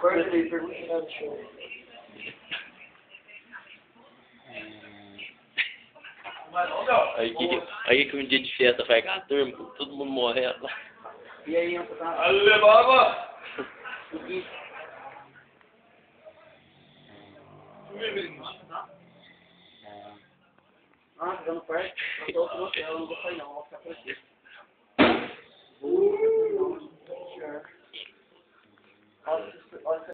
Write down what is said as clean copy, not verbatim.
Birthday, pergunta show. Aí que um dia de festa vai com a turma, todo mundo morrendo. E aí, eu tô Ale baba! Ah, tá dando perto? Eu tô com você, eu não vou sair não, vou ficar por aqui. Olha, olha